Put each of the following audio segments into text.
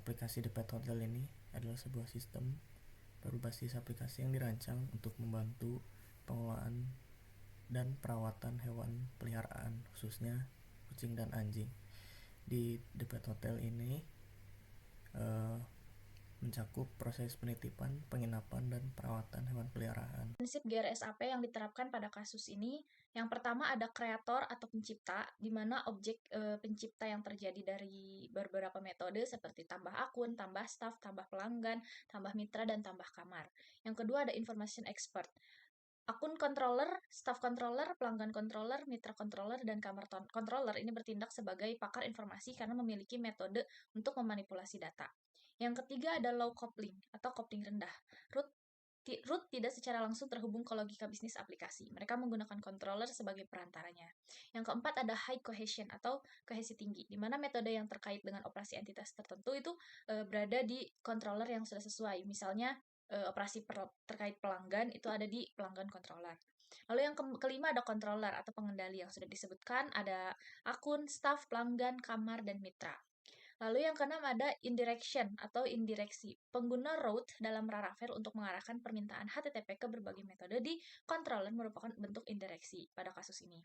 Aplikasi The Pet Hotel ini adalah sebuah sistem berbasis aplikasi yang dirancang untuk membantu pengelolaan dan perawatan hewan peliharaan, khususnya kucing dan anjing. Di The Pet Hotel ini mencakup proses penitipan, penginapan, dan perawatan hewan peliharaan. Prinsip GRSAP yang diterapkan pada kasus ini, yang pertama ada kreator atau pencipta, di mana objek pencipta yang terjadi dari beberapa metode seperti tambah akun, tambah staff, tambah pelanggan, tambah mitra, dan tambah kamar. Yang kedua ada information expert. Akun controller, staff controller, pelanggan controller, mitra controller, dan kamar controller ini bertindak sebagai pakar informasi karena memiliki metode untuk memanipulasi data. Yang ketiga ada low coupling atau coupling rendah. Root tidak secara langsung terhubung ke logika bisnis aplikasi. Mereka menggunakan controller sebagai perantaranya. Yang keempat ada high cohesion atau kohesi tinggi, di mana metode yang terkait dengan operasi entitas tertentu itu berada di controller yang sudah sesuai. Misalnya operasi terkait pelanggan itu ada di pelanggan controller. Lalu yang kelima ada controller atau pengendali yang sudah disebutkan, ada akun, staff, pelanggan, kamar, dan mitra. Lalu yang keenam ada indirection atau indireksi. Pengguna route dalam Laravel untuk mengarahkan permintaan HTTP ke berbagai metode di controller merupakan bentuk indireksi pada kasus ini.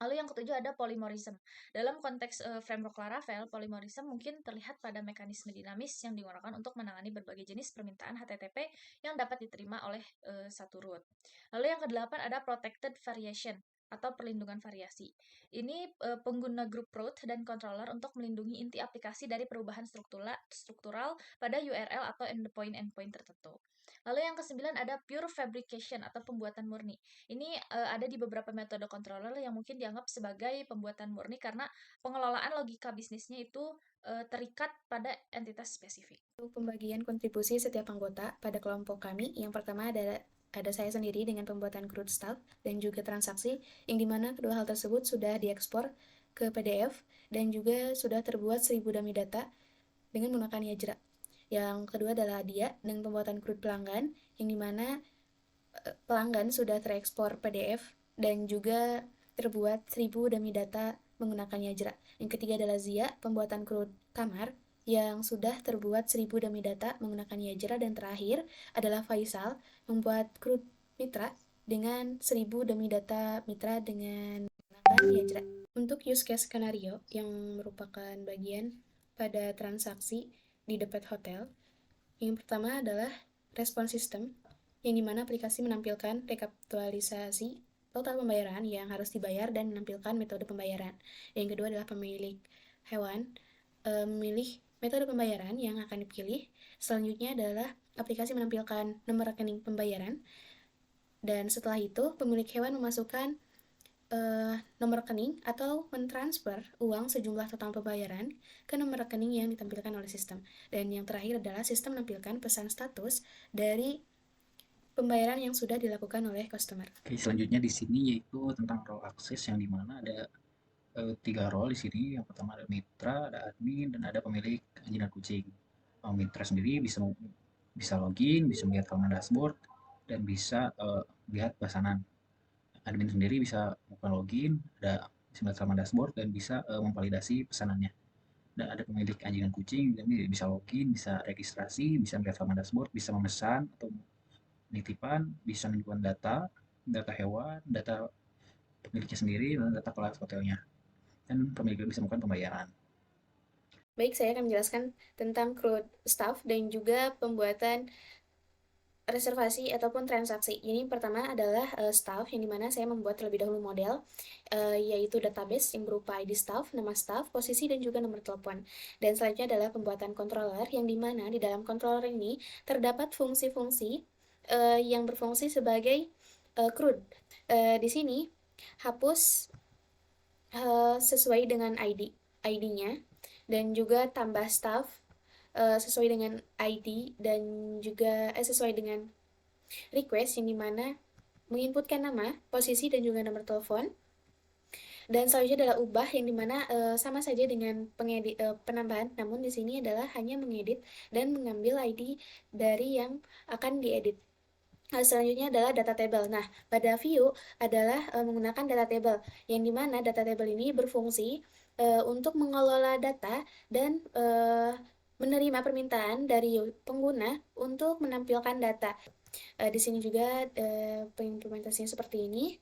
Lalu yang ketujuh ada polymorphism. Dalam konteks framework Laravel, polymorphism mungkin terlihat pada mekanisme dinamis yang digunakan untuk menangani berbagai jenis permintaan HTTP yang dapat diterima oleh satu route. Lalu yang kedelapan ada protected variation atau perlindungan variasi. Ini pengguna group route dan controller untuk melindungi inti aplikasi dari perubahan struktural pada URL atau endpoint tertentu. Lalu yang kesembilan ada pure fabrication atau pembuatan murni. Ini ada di beberapa metode controller yang mungkin dianggap sebagai pembuatan murni karena pengelolaan logika bisnisnya itu terikat pada entitas spesifik. Pembagian kontribusi setiap anggota pada kelompok kami, yang pertama ada saya sendiri dengan pembuatan CRUD staff dan juga transaksi, yang dimana kedua hal tersebut sudah diekspor ke PDF dan juga sudah terbuat 1000 dummy data dengan menggunakan Yajra. Yang kedua adalah Dia dengan pembuatan CRUD pelanggan, yang dimana pelanggan sudah terekspor PDF dan juga terbuat 1000 dummy data menggunakan Yajra. Yang ketiga adalah Zia, pembuatan CRUD kamar, yang sudah terbuat 1000 dummy data menggunakan Yajra. Dan terakhir adalah Faisal, membuat CRUD mitra dengan 1000 dummy data mitra dengan menggunakan Yajra. Untuk use case skenario yang merupakan bagian pada transaksi di The Pet Hotel, yang pertama adalah respon system, yang dimana aplikasi menampilkan rekapitulasi total pembayaran yang harus dibayar dan menampilkan metode pembayaran. Yang kedua adalah pemilik hewan memilih metode pembayaran yang akan dipilih. Selanjutnya adalah aplikasi menampilkan nomor rekening pembayaran, dan setelah itu pemilik hewan memasukkan nomor rekening atau mentransfer uang sejumlah total pembayaran ke nomor rekening yang ditampilkan oleh sistem. Dan yang terakhir adalah sistem menampilkan pesan status dari pembayaran yang sudah dilakukan oleh customer. Oke, selanjutnya di sini yaitu tentang role access, yang dimana ada 3 role di sini. Yang pertama ada mitra, ada admin, dan ada pemilik anjing dan kucing. Mitra sendiri bisa login, bisa melihat halaman dashboard, dan bisa lihat pesanan. Admin sendiri bisa buka login, bisa melihat halaman dashboard, dan bisa memvalidasi pesanannya. Dan ada pemilik anjing dan kucing, jadi bisa login, bisa registrasi, bisa melihat halaman dashboard, bisa memesan atau penitipan, bisa menunjukkan data hewan, data pemiliknya sendiri, dan data kelas hotelnya. Dan pemilik bisa melakukan pembayaran. Baik, saya akan menjelaskan tentang CRUD staff dan juga pembuatan reservasi ataupun transaksi. Ini pertama adalah staff, yang dimana saya membuat terlebih dahulu model, yaitu database yang berupa ID staff, nama staff, posisi, dan juga nomor telepon. Dan selanjutnya adalah pembuatan controller, yang dimana di dalam controller ini terdapat fungsi-fungsi yang berfungsi sebagai CRUD. Di sini hapus sesuai dengan ID-nya, dan juga tambah staff sesuai dengan ID, dan juga sesuai dengan request, yang dimana menginputkan nama, posisi, dan juga nomor telepon. Dan selanjutnya adalah ubah, yang dimana sama saja dengan penambahan, namun di sini adalah hanya mengedit dan mengambil ID dari yang akan diedit. Selanjutnya adalah data table. Nah, pada view adalah menggunakan data table, yang dimana data table ini berfungsi untuk mengelola data dan menerima permintaan dari pengguna untuk menampilkan data. Di sini juga pengimplementasinya seperti ini.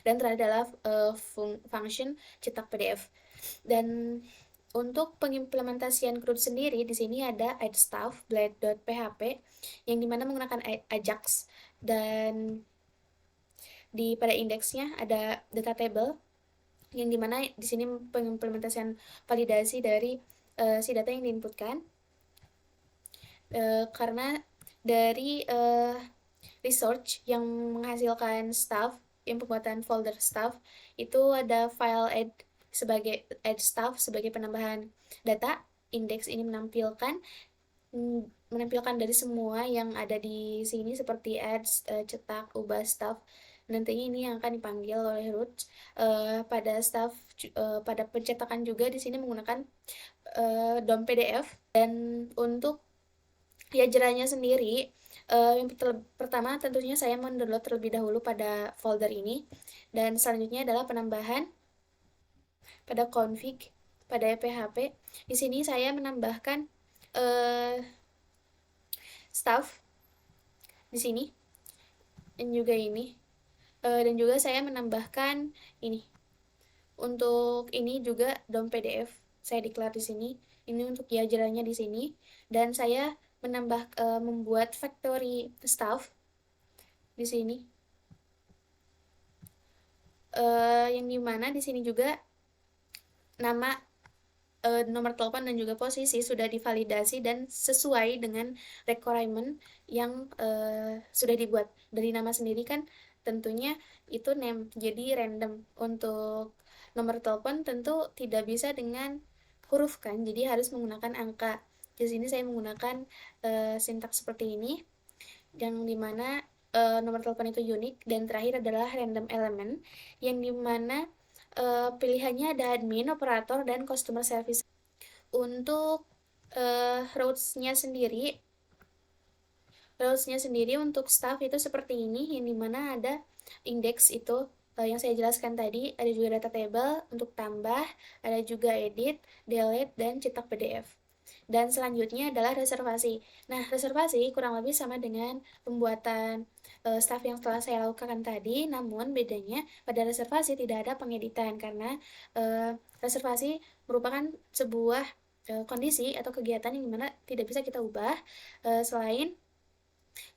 Dan terakhir adalah function cetak PDF. Dan untuk pengimplementasian CRUD sendiri, di sini ada addStuff, blade.php, yang dimana menggunakan Ajax, dan pada indeksnya ada data table, yang dimana di sini pengimplementasian validasi dari si data yang diinputkan. Karena dari research yang menghasilkan stuff, yang pembuatan folder stuff, itu ada file add stuff sebagai penambahan data. Indeks ini menampilkan dari semua yang ada di sini seperti add, cetak, ubah stuff. Nantinya ini yang akan dipanggil oleh root. Pada stuff, pada pencetakan juga di sini menggunakan DOM PDF. Dan untuk Yajeranya sendiri, yang pertama tentunya saya mendownload terlebih dahulu pada folder ini, dan selanjutnya adalah penambahan pada config pada php. Di sini saya menambahkan stuff di sini, dan juga ini, dan juga saya menambahkan ini. Untuk ini juga DOM PDF saya declare di sini. Ini untuk yajeranya di sini, dan saya membuat factory stuff di sini, yang dimana di sini juga nama, nomor telepon dan juga posisi sudah divalidasi dan sesuai dengan requirement yang sudah dibuat. Dari nama sendiri kan tentunya itu name, jadi random. Untuk nomor telepon tentu tidak bisa dengan huruf kan, jadi harus menggunakan angka. Di sini saya menggunakan sintaks seperti ini, yang dimana nomor telepon itu unik, dan terakhir adalah random element, yang dimana pilihannya ada admin, operator, dan customer service. Untuk routes-nya sendiri untuk staff itu seperti ini, yang dimana ada indeks itu yang saya jelaskan tadi, ada juga data table untuk tambah, ada juga edit, delete, dan cetak PDF. Dan selanjutnya adalah reservasi. Nah, reservasi kurang lebih sama dengan pembuatan staff yang telah saya lakukan tadi, namun bedanya pada reservasi tidak ada pengeditan, karena reservasi merupakan sebuah kondisi atau kegiatan yang dimana tidak bisa kita ubah selain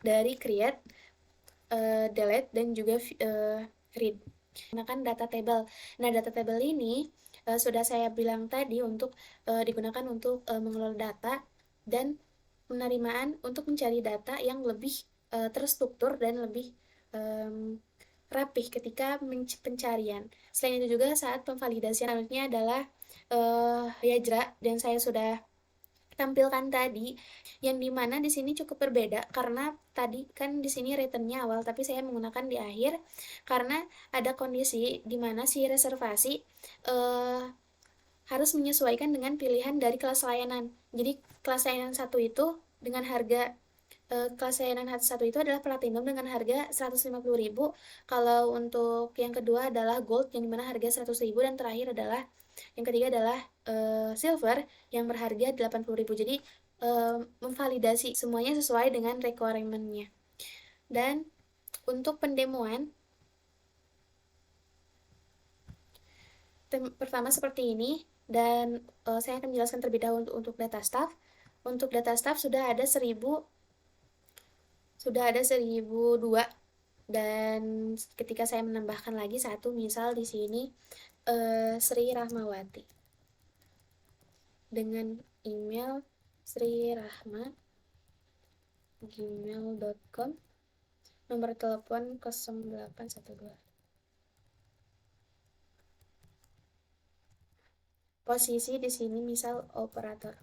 dari create, delete, dan juga read. Menggunakan data table. Nah, data table ini sudah saya bilang tadi untuk digunakan untuk mengelola data dan penerimaan untuk mencari data yang lebih terstruktur dan lebih rapih ketika pencarian. Selain itu juga saat pemvalidasian, selanjutnya adalah Yajra, dan saya sudah tampilkan tadi, yang dimana di sini cukup berbeda karena tadi kan di sini returnnya awal, tapi saya menggunakan di akhir karena ada kondisi di mana si reservasi harus menyesuaikan dengan pilihan dari kelas layanan. Jadi kelas layanan satu itu dengan harga kelas layanan satu itu adalah platinum dengan harga 150.000. Kalau untuk yang kedua adalah gold yang dimana harga 100.000, dan terakhir adalah yang ketiga adalah silver yang berharga 80.000. Jadi memvalidasi semuanya sesuai dengan requirement-nya. Dan untuk pendemoan pertama seperti ini, dan saya akan menjelaskan terlebih dahulu untuk data staff. Untuk data staff sudah ada 1002, dan ketika saya menambahkan lagi satu, misal di sini Sri Rahmawati dengan email srirahma@gmail.com, nomor telepon 0812. Posisi di sini misal operator.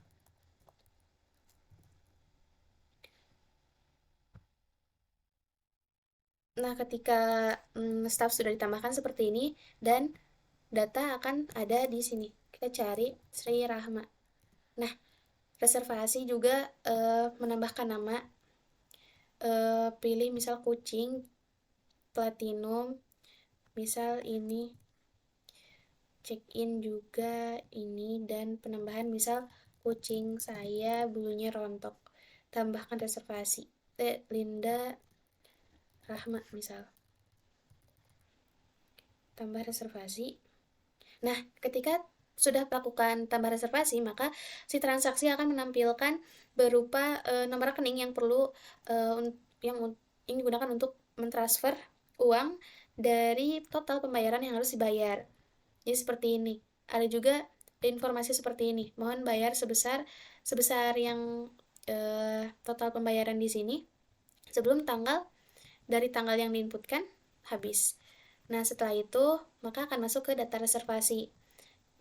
Nah, ketika staff sudah ditambahkan seperti ini, dan data akan ada di sini. Kita cari Sri Rahma. Nah, reservasi juga menambahkan nama, pilih misal kucing, platinum, misal ini, check in juga ini, dan penambahan misal kucing saya bulunya rontok. Tambahkan reservasi. Linda Rahma misal. Tambah reservasi. Nah, ketika sudah melakukan tambah reservasi, maka si transaksi akan menampilkan berupa nomor rekening yang perlu yang digunakan untuk mentransfer uang dari total pembayaran yang harus dibayar. Jadi seperti ini. Ada juga informasi seperti ini. Mohon bayar sebesar yang total pembayaran di sini sebelum dari tanggal yang diinputkan habis. Nah, setelah itu maka akan masuk ke data reservasi.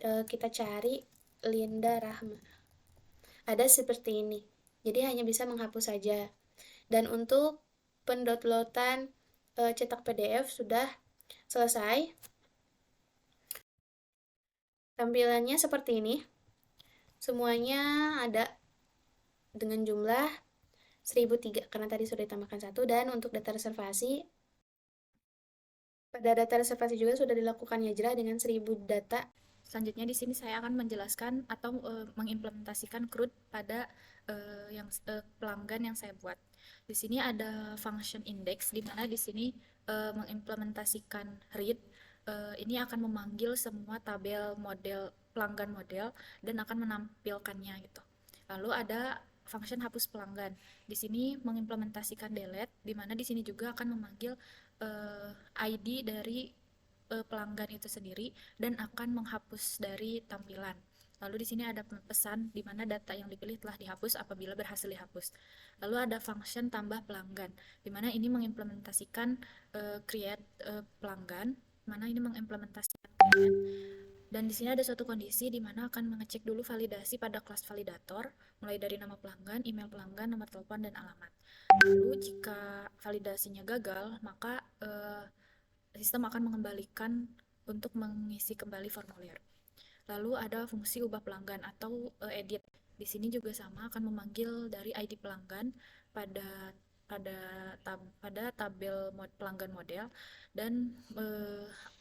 Kita cari Linda Rahma. Ada seperti ini. Jadi hanya bisa menghapus saja. Dan untuk pendownloadan cetak PDF sudah selesai. Tampilannya seperti ini. Semuanya ada dengan jumlah 1003 karena tadi sudah ditambahkan 1, dan untuk data reservasi pada data reservasi juga sudah dilakukan Yajra dengan 1000 data. Selanjutnya di sini saya akan menjelaskan atau mengimplementasikan CRUD pada pelanggan yang saya buat. Di sini ada function index di mana di sini mengimplementasikan read. Ini akan memanggil semua tabel model pelanggan model dan akan menampilkannya gitu. Lalu ada function hapus pelanggan. Di sini mengimplementasikan delete, di mana di sini juga akan memanggil ID dari pelanggan itu sendiri dan akan menghapus dari tampilan. Lalu di sini ada pesan di mana data yang dipilih telah dihapus apabila berhasil dihapus. Lalu ada function tambah pelanggan, di mana ini mengimplementasikan create pelanggan, mana ini mengimplementasikan create. Dan di sini ada suatu kondisi di mana akan mengecek dulu validasi pada kelas validator, mulai dari nama pelanggan, email pelanggan, nomor telepon, dan alamat. Lalu jika validasinya gagal, maka sistem akan mengembalikan untuk mengisi kembali formulir. Lalu ada fungsi ubah pelanggan atau edit. Di sini juga sama akan memanggil dari ID pelanggan pada tabel pelanggan model, dan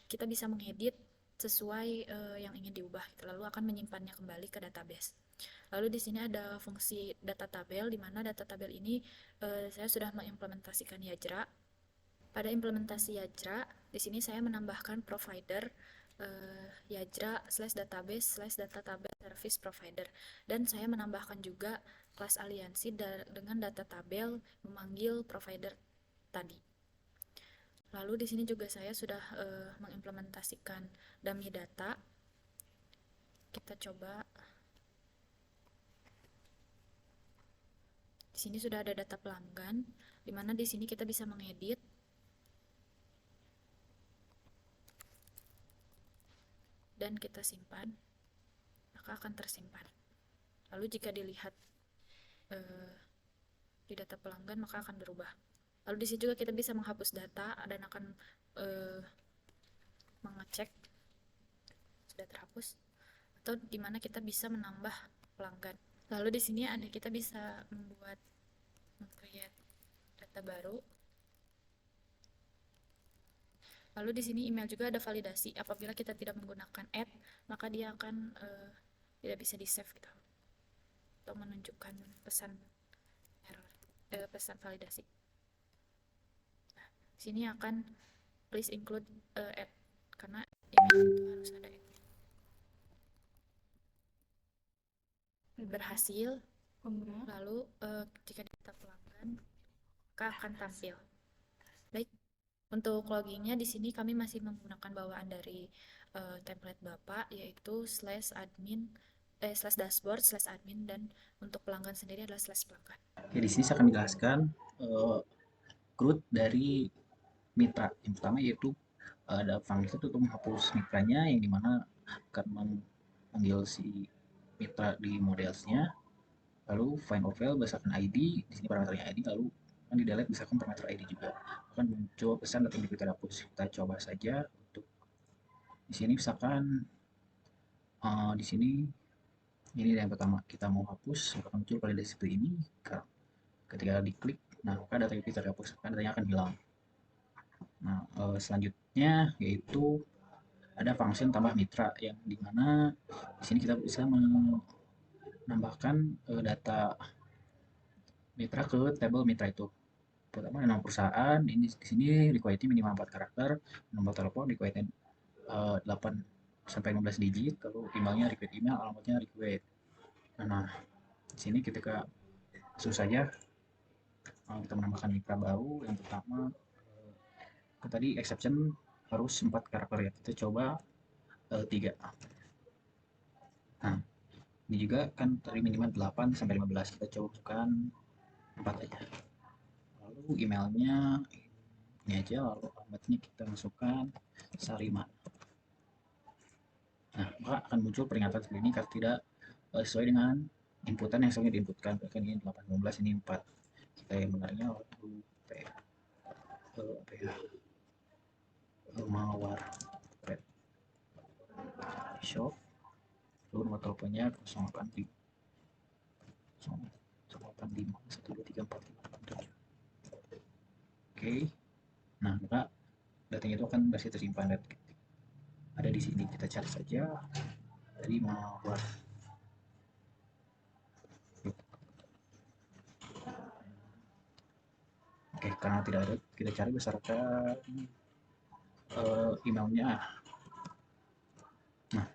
kita bisa mengedit sesuai yang ingin diubah. Lalu akan menyimpannya kembali ke database. Lalu di sini ada fungsi data tabel, di mana data tabel ini saya sudah mengimplementasikan Yajra. Pada implementasi Yajra, di sini saya menambahkan provider Yajra/database/data-tabel service provider, dan saya menambahkan juga kelas aliansi dengan data tabel memanggil provider tadi. Lalu di sini juga saya sudah mengimplementasikan dummy data. Kita coba. Di sini sudah ada data pelanggan, di mana di sini kita bisa mengedit dan kita simpan, maka akan tersimpan. Lalu jika dilihat di data pelanggan, maka akan berubah. Lalu di sini juga kita bisa menghapus data dan akan mengecek sudah terhapus, atau di mana kita bisa menambah pelanggan. Lalu di sini kita bisa create data baru. Lalu di sini email juga ada validasi. Apabila kita tidak menggunakan add, maka dia akan tidak bisa di-save gitu, atau menunjukkan pesan error, pesan validasi. Nah, sini akan please include add, karena email itu harus ada add. Berhasil. Lalu jika data pelanggan, maka akan tampil. Baik. Untuk loggingnya di sini kami masih menggunakan bawaan dari template Bapak, yaitu /dashboard/admin, dan untuk pelanggan sendiri adalah /pelanggan. Oke, di sini saya akan menjelaskan CRUD dari mitra. Yang pertama yaitu ada function untuk menghapus mitranya, yang dimana akan memanggil si mitra di modelsnya. Lalu find or fail berdasarkan ID, di sini parameternya ID, lalu akan di delete berdasarkan parameter ID juga. Akan muncul pesan data yang kita hapus. Kita coba saja untuk di sini, misalkan di sini ini yang pertama kita mau hapus, akan muncul validasi seperti ini. Ketika diklik, nah maka data yang kita hapus, maka datanya akan hilang. Nah, selanjutnya yaitu ada function tambah mitra, yang dimana di sini kita bisa nambahkan data mitra ke tabel mitra itu. Pertama nama perusahaan, ini di sini requirednya minimal 4 karakter, nomor telepon requirednya 8 sampai 15 digit, lalu emailnya required email, alamatnya required. Nah, di sini ketika langsung saja kita menambahkan mitra baru. Yang pertama tadi exception harus 4 karakter ya, kita coba 3. Nah, ini juga kan tadi minimal 8 sampai 15, kita coba 4 aja. Lalu emailnya ini aja, lalu alamatnya kita masukkan Sariman. Nah, maka akan muncul peringatan seperti ini kalau tidak sesuai dengan inputan yang sebenarnya diinputkan. Kan ini 8, 15, ini 4. Kita yang benarnya lalu Mawar Pet Shop, lalu nomor teleponnya 085 1234567. Oke. Nah, maka datanya itu akan masih tersimpan dan ada di sini. Kita cari saja dari Mawar. Oke, karena tidak ada, kita cari berdasarkan emailnya. Nah,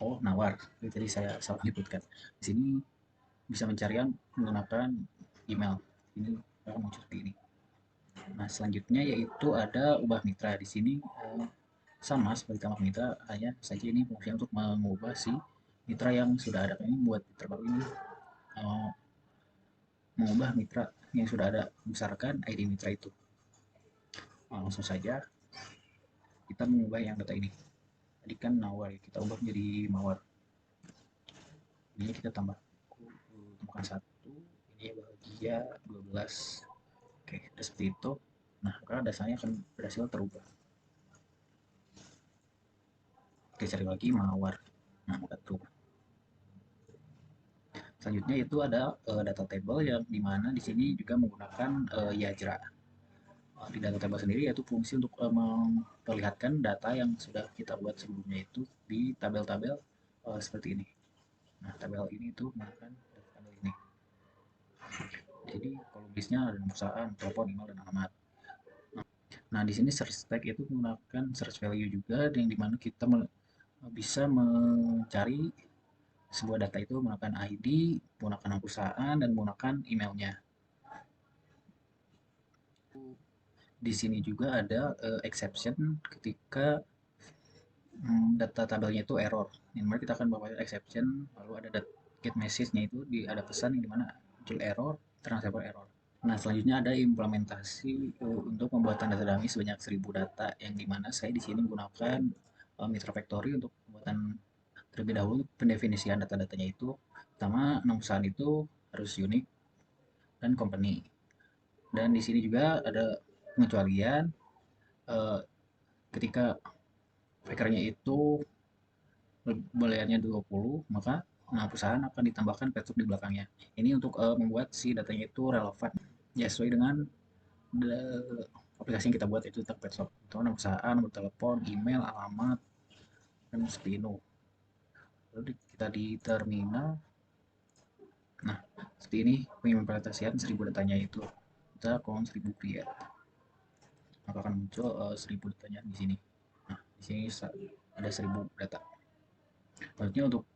oh Nawar, jadi saya salah menyebutkan. Di sini bisa mencarian menggunakan email. Ini akan muncul seperti ini. Nah, selanjutnya yaitu ada ubah mitra. Di sini sama seperti tambah mitra, hanya saja ini fungsinya untuk mengubah si mitra yang sudah ada. Ini buat mitra baru ini mengubah mitra yang sudah ada berdasarkan ID mitra itu. Langsung saja kita mengubah yang data ini. Tadi kan Nawar, kita ubah menjadi Mawar. Ini kita tambahkan 1, ini bahagia 12. Oke, udah seperti itu. Nah, maka dasarnya akan berhasil terubah. Kita cari lagi Mawar. Nah, maka terubah. Selanjutnya itu ada data table yang dimana di sini juga menggunakan Yajra. Di data table sendiri yaitu fungsi untuk memperlihatkan data yang sudah kita buat sebelumnya itu di tabel-tabel seperti ini. Nah, tabel ini itu menggunakan tabel ini. Jadi kolom listnya ada perusahaan, telepon, email, dan alamat. Nah, di sini search tag itu menggunakan search value juga, yang dimana kita bisa mencari sebuah data itu menggunakan ID, menggunakan nama perusahaan, dan menggunakan emailnya. Di sini juga ada exception ketika data tabelnya itu error. Yang mana kita akan bawa exception, lalu ada get message-nya itu ada pesan yang dimana muncul error, transfer error. Nah, selanjutnya ada implementasi untuk pembuatan data dummy sebanyak 1000 data, yang dimana saya di sini menggunakan Mitra Factory untuk pembuatan terlebih dahulu pendefinisian data-datanya itu. Pertama, nama perusahaan itu harus unik dan company. Dan di sini juga ada pengecualian ketika factornya itu booleannya 20, maka nama perusahaan akan ditambahkan petshop di belakangnya. Ini untuk membuat si datanya itu relevan ya sesuai dengan aplikasi yang kita buat, itu tentang petshop. Contoh nama perusahaan, nomor telepon, email, alamat, dan seperti itu. Lalu kita di terminal. Nah, seperti ini pengimplementasian 1000 datanya itu. Kita kolom 1000 create. Maka akan muncul 1000 datanya di sini. Nah, di sini ada 1000 data. Selanjutnya untuk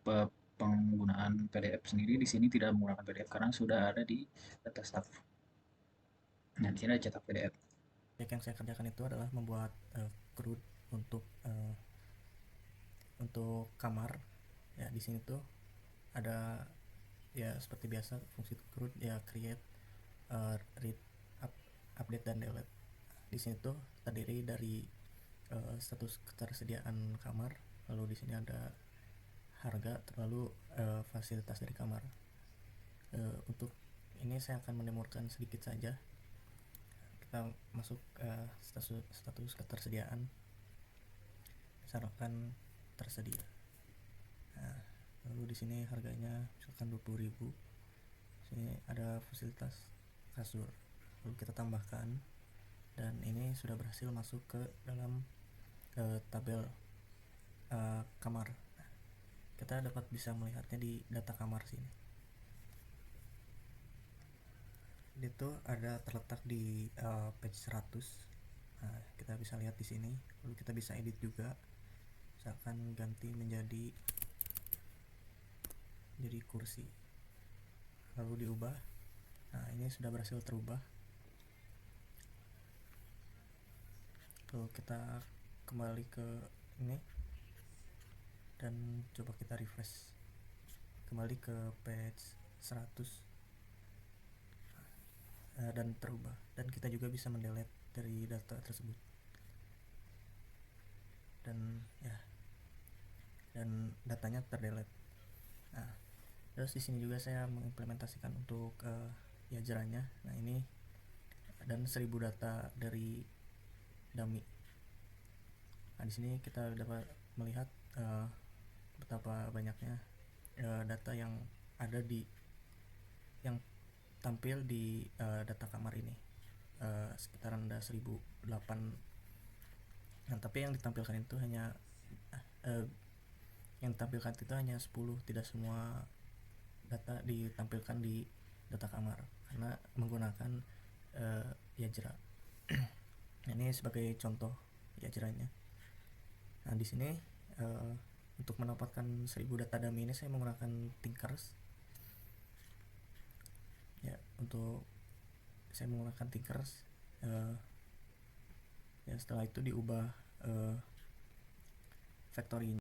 penggunaan PDF sendiri di sini tidak menggunakan PDF karena sudah ada di data staff. Nah, di sini ada cetak PDF. Yang saya kerjakan itu adalah membuat CRUD untuk kamar. Ya, di sini tuh ada ya seperti biasa fungsi CRUD ya, create, read, update, dan delete. Di sini tuh terdiri dari status ketersediaan kamar, lalu di sini ada harga, lalu fasilitas dari kamar. Untuk ini saya akan mendemorkan sedikit saja. Kita masuk status ketersediaan, misalkan tersedia. Nah, lalu di sini harganya misalkan 20.000. Sini ada fasilitas kasur, lalu kita tambahkan, dan ini sudah berhasil masuk ke dalam tabel kamar. kita dapat bisa melihatnya di data kamar sini. Itu ada terletak di page 100. Nah, kita bisa lihat di sini. Lalu kita bisa edit juga. Misalkan ganti menjadi kursi. Lalu diubah. Nah, ini sudah berhasil terubah. Lalu kita kembali ke ini dan coba kita refresh. Kembali ke page 100. Dan terubah, dan kita juga bisa mendelete dari data tersebut, dan datanya terdelete. Nah, terus di sini juga saya mengimplementasikan untuk Yajranya. Nah, ini dan 1000 data dari dummy. Nah, di sini kita dapat melihat betapa banyaknya data yang ada yang tampil di data kamar ini, sekitaran ada 1008. Nah, tapi yang ditampilkan itu hanya 10, tidak semua data ditampilkan di data kamar karena menggunakan Yajra. Nah, ini sebagai contoh Yajranya. Nah, di sini untuk mendapatkan 1000 data dummy ini saya menggunakan Tinkers. Ya, untuk saya menggunakan Tinkers. Ya, setelah itu diubah factory